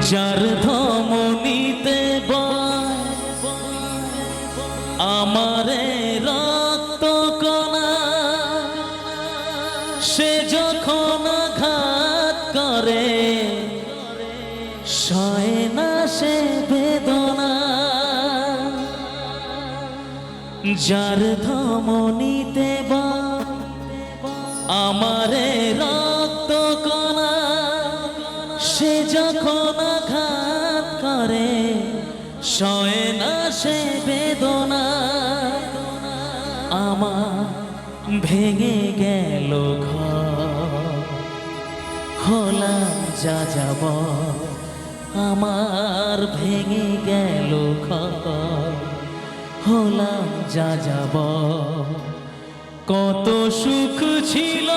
যার ধমনীতে আমারে রক্ত কণা, সে যখন আঘাত করে সয় না সে বেদনা। যার ধমনীতে আমারে রক্ত কণা, সে যখন আঘাত করে সয় না সে বেদনা। আমার ভেঙে গেল ঘর, হলাম যা যাব। আমার ভেঙে গেল ঘর, হলাম যা যাব। কত সুখ ছিল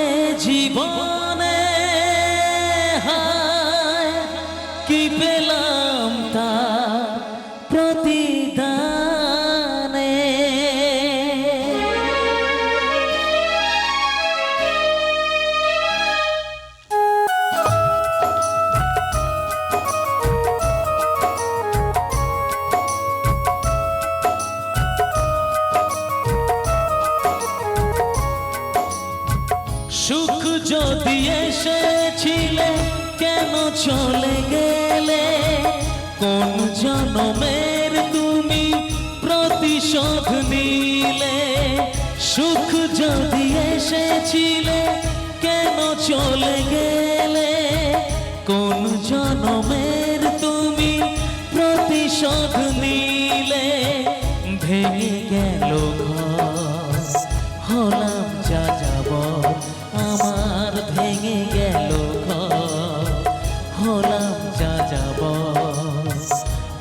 এ জীবনে, হায় কি পেলাম তা প্রতিদানে। সুখ যদি এসেছিলে কেন চলে গেলে? কোন জনমের তুমি প্রতিশোধ নিলে? সুখ যদি এসেছিলে কেন চলে গেলে? কোন জনমের তুমি প্রতিশোধ নিলে? ভেঙে গেল ঘর, হলাম যা যাব। আমার ভেঙে গেল ঘর, হলাম যা যাব।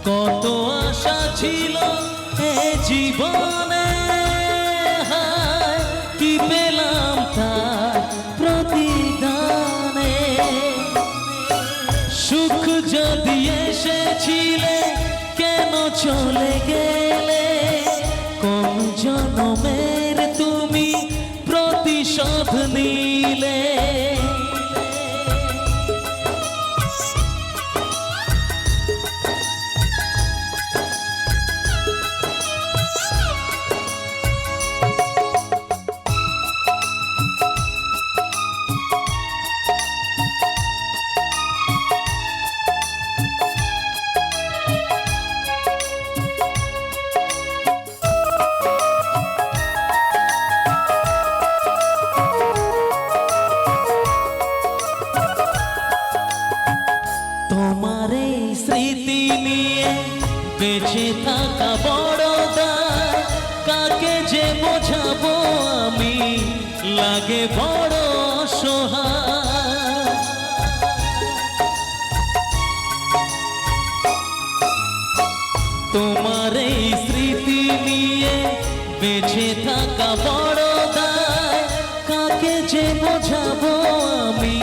কত আশা ছিল এ জীবনে, হায় কি পেলাম তার প্রতিদানে। সুখ যদি এসেছিলে কেন চলে গেলে? কোন জনমের তুমি প্রতিশোধ নিলে? তোমার এই স্মৃতি নিয়ে বেঁচে থাকা বড় দায়, কাকে যে বোঝাবো আমি, লাগে বড় অসহায়। তোমার এই স্মৃতি নিয়ে বেঁচে থাকা বড় দায়, কাকে যে বোঝাবো আমি,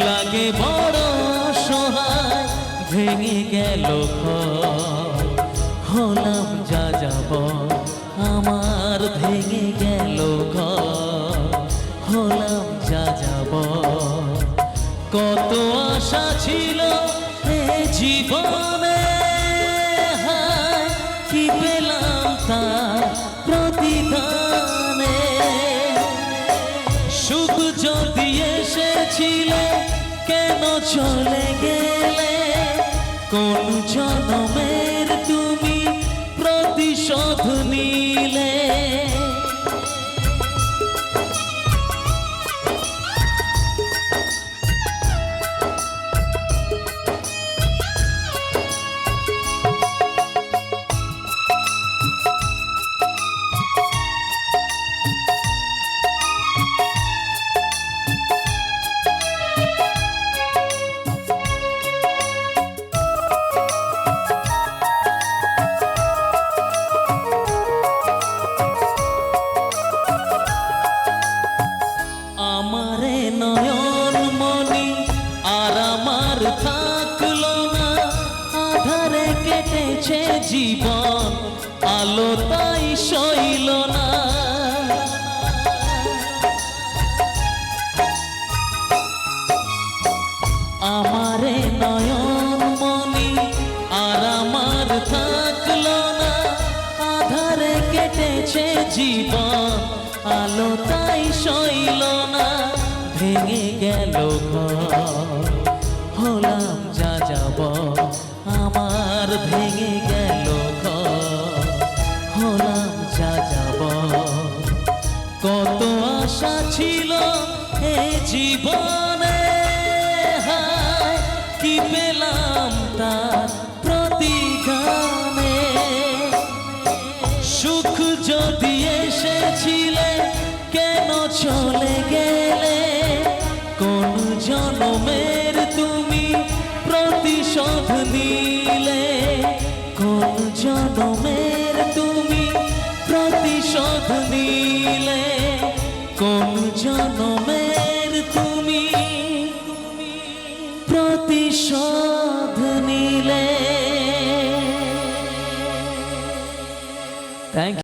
লাগে বড় অসহায়। ভেঙে গেল ঘর, হলাম যা যাব। আমার ভেঙে গেল ঘর, হলাম যা যাব। কত আশা ছিল এ জীবনে, হায় কি পেলাম তার প্রতিদানে। সুখ যদি এসেছিলে কেন চলে গেলে? কোন জনমের তুমি প্রতিশোধ নিলে? কেটেছে জীবন, আলো তাই সইল না। জীবন আলো তাই সইল না, ভেঙে গেল ঘর, হলাম যা যাব আমার, ভেঙে গেল ঘর, হলাম যা যাব। কত আশা ছিল এ জীবনে, হায় কি পেলাম তার প্রতিদানে। সুখ যদি এসেছিলে কেন চলে গেলে, কোন জনমের তুমি প্রতিশোধ নিলে, কোন জনমের তুমি প্রতিশোধ নিলে, কোন জনমের তুমি প্রতিশোধ নিলে। থ্যাংক